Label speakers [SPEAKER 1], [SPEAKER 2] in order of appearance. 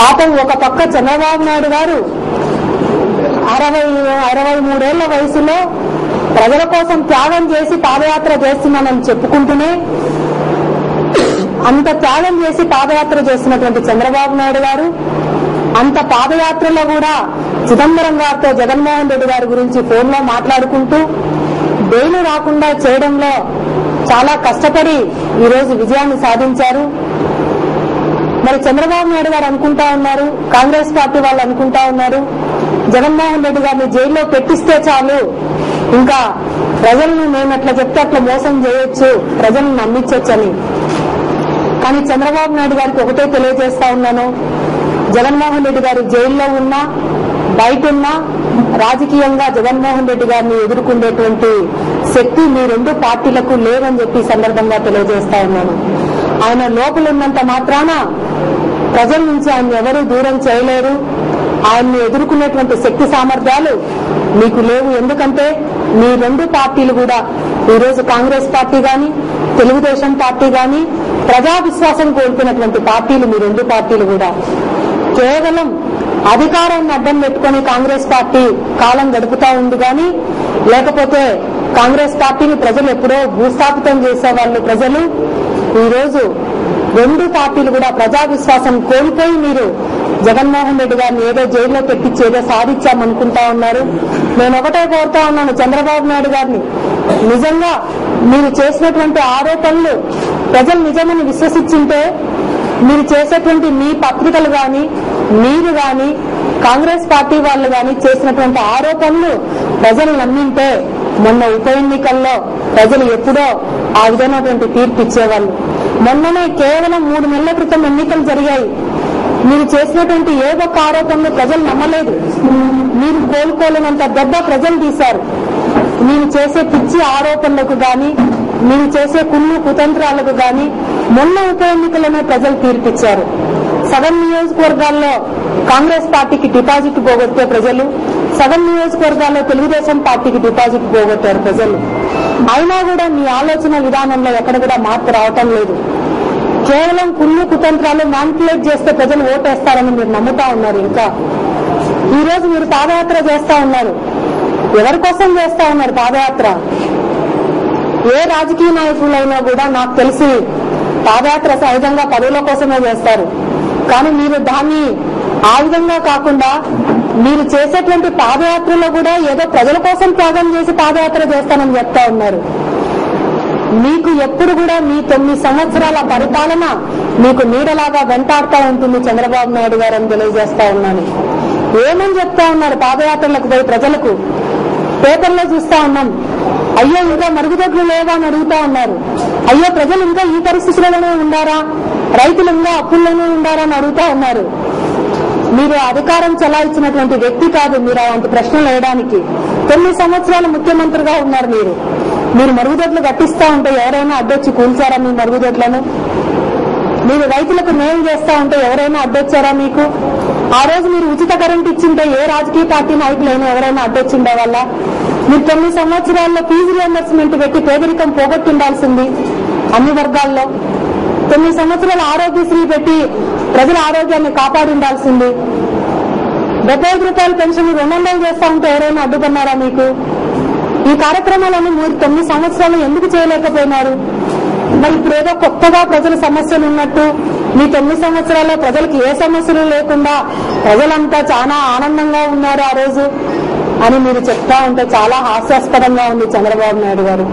[SPEAKER 1] పాపం ఒక పక్క చంద్రబాబు నాయుడు గారు 63 ఏళ్ల వయసులో ప్రజల కోసం త్యాగం చేసి పాదయాత్ర చేస్తున్నానని చెప్పుకుంటూనే అంత త్యాగం చేసి పాదయాత్ర చేస్తున్నటువంటి చంద్రబాబు నాయుడు గారు అంత పాదయాత్రలో కూడా చిదంబరం గారితో జగన్మోహన్ రెడ్డి గారి గురించి ఫోన్లో మాట్లాడుకుంటూ బెయిల్ రాకుండా చేయడంలో చాలా కష్టపడి ఈరోజు విజయాన్ని సాధించారు. మరి చంద్రబాబు నాయుడు గారు అనుకుంటా ఉన్నారు, కాంగ్రెస్ పార్టీ వాళ్ళు అనుకుంటా ఉన్నారు, జగన్మోహన్ రెడ్డి గారిని జైల్లో పెట్టిస్తే చాలు, ఇంకా ప్రజలను మేము ఎట్లా చెప్తే అట్లా మోసం చేయొచ్చు, ప్రజలను నమ్మించొచ్చని. కానీ చంద్రబాబు నాయుడు గారికి ఒకటే తెలియజేస్తా ఉన్నాను, జగన్మోహన్ రెడ్డి గారు జైల్లో ఉన్నా బయట ఉన్నా రాజకీయంగా జగన్మోహన్ రెడ్డి గారిని ఎదుర్కొనేటువంటి శక్తి మీ రెండు పార్టీలకు లేవని చెప్పి సందర్భంగా తెలియజేస్తా ఉన్నాను. ఆయన లోపల ఉన్నంత మాత్రాన ప్రజల నుంచి ఆయన ఎవరూ దూరం చేయలేరు. ఆయన్ని ఎదుర్కొనేటువంటి శక్తి సామర్థ్యాలు మీకు లేవు. ఎందుకంటే మీ రెండు పార్టీలు కూడా ఈరోజు కాంగ్రెస్ పార్టీ గాని తెలుగుదేశం పార్టీ గాని ప్రజా విశ్వాసం కోల్పోయినటువంటి పార్టీలు మీ రెండు పార్టీలు కూడా. కేవలం అధికారాన్ని అడ్డం పెట్టుకుని కాంగ్రెస్ పార్టీ కాలం గడుపుతా ఉంది గాని, లేకపోతే కాంగ్రెస్ పార్టీని ప్రజలు ఎప్పుడో భూస్థాపితం చేసేవాళ్ళు ప్రజలు. ఈరోజు రెండు పార్టీలు కూడా ప్రజా విశ్వాసం కోల్పోయి మీరు జగన్మోహన్ రెడ్డి గారిని ఏదో జైల్లో పెట్టించి ఏదో సాధించామనుకుంటా ఉన్నారు. నేను ఒకటే కోరుతా ఉన్నాను చంద్రబాబు నాయుడు గారిని, నిజంగా మీరు చేసినటువంటి ఆరోపణలు ప్రజలు నిజమని విశ్వసించింటే, మీరు చేసేటువంటి మీ పత్రికలు గాని మీరు గాని కాంగ్రెస్ పార్టీ వాళ్ళు గాని చేసినటువంటి ఆరోపణలు ప్రజలు నమ్మింటే మొన్న ఉప ఎన్నికల్లో ప్రజలు ఎప్పుడో ఆ విధమైనటువంటి తీర్పు ఇచ్చేవాళ్ళు. మొన్ననే కేవలం 3 నెలల క్రితం ఎన్నికలు జరిగాయి. మీరు చేసినటువంటి ఏ ఒక్క ఆరోపణలు ప్రజలు నమ్మలేదు. మీరు కోలుకోలేనంత దెబ్బ ప్రజలు తీశారు. మీరు చేసే పిచ్చి ఆరోపణలకు గాని మీరు చేసే కుళ్ళు కుతంత్రాలకు గాని మొన్న ఉప ఎన్నికల్లోనే ప్రజలు తీర్పిచ్చారు. సగం నియోజకవర్గాల్లో కాంగ్రెస్ పార్టీకి డిపాజిట్ పోగొట్టే ప్రజలు, సగం నియోజకవర్గాల్లో తెలుగుదేశం పార్టీకి డిపాజిట్ పోగొట్టారు ప్రజలు. అయినా కూడా మీ ఆలోచన విధానంలో ఎక్కడ కూడా మార్పు రావటం లేదు. కేవలం కుళ్ళు కుతంత్రాలు మ్యానిపులేట్ చేస్తే ప్రజలు ఓటేస్తారని మీరు నమ్ముతా ఉన్నారు. ఇంకా ఈ రోజు మీరు పాదయాత్ర చేస్తా ఉన్నారు. ఎవరి కోసం చేస్తా ఉన్నారు పాదయాత్ర? ఏ రాజకీయ నాయకులైనా కూడా నాకు తెలిసి పాదయాత్ర సహజంగా పదవుల కోసమే చేస్తారు. కానీ మీరు దాన్ని ఆ విధంగా కాకుండా మీరు చేసేటువంటి పాదయాత్రలో కూడా ఏదో ప్రజల కోసం త్యాగం చేసి పాదయాత్ర చేస్తానని చెప్తా ఉన్నారు. మీకు ఎప్పుడు కూడా మీ 9 సంవత్సరాల పరిపాలన మీకు నీడలాగా వెంటాడుతూ ఉంటుంది చంద్రబాబు నాయుడు గారు అని తెలియజేస్తా ఉన్నాను. ఏమని చెప్తా ఉన్నారు పాదయాత్రలకు పోయి ప్రజలకు? పేపర్లో చూస్తా ఉన్నాం, అయ్యో ఇంకా మరుగుదొడ్లు లేవా అని అడుగుతా ఉన్నారు. అయ్యో ప్రజలు ఇంకా ఈ పరిస్థితుల్లోనే ఉండారా, రైతులు ఇంకా అప్పుల్లోనే ఉండారా అని అడుగుతా ఉన్నారు. మీరు అధికారం చలాయించినటువంటి వ్యక్తి కాదు మీరు అలాంటి ప్రశ్నలు వేయడానికి. 9 సంవత్సరాలు ముఖ్యమంత్రిగా ఉన్నారు మీరు. మీరు మరుగుదొడ్లు కట్టిస్తా ఉంటే ఎవరైనా అడ్డొచ్చి కూల్చారా మీ మరుగుదొడ్లను? మీరు రైతులకు మేలు చేస్తా ఉంటే ఎవరైనా అడ్డొచ్చారా మీకు? ఆ రోజు మీరు ఉచిత కరెంట్ ఇచ్చింటే ఏ రాజకీయ పార్టీ నాయకులైనా ఎవరైనా అడ్డొచ్చిండే వల్ల? మీరు 9 సంవత్సరాల్లో ఫీజు రియంబర్స్మెంట్ పెట్టి పేదరికం పోగొట్టుండాల్సింది అన్ని వర్గాల్లో. 9 సంవత్సరాలు ఆరోగ్యశ్రీ పెట్టి ప్రజల ఆరోగ్యాన్ని కాపాడుండాల్సింది. 75 రూపాయల పెన్షన్ 200 చేస్తా ఉంటే ఎవరైనా అడ్డుకున్నారా మీకు? ఈ కార్యక్రమాలను మీరు 9 సంవత్సరాలు ఎందుకు చేయలేకపోయినారు? మరి ఇప్పుడు ఏదో కొత్తగా ప్రజల సమస్యలు ఉన్నట్టు మీ 9 సంవత్సరాల్లో ప్రజలకు ఏ సమస్యలు లేకుండా ప్రజలంతా చాలా ఆనందంగా ఉన్నారు ఆ రోజు అని మీరు చెప్తా ఉంటే చాలా హాస్యాస్పదంగా ఉంది చంద్రబాబు నాయుడు గారు.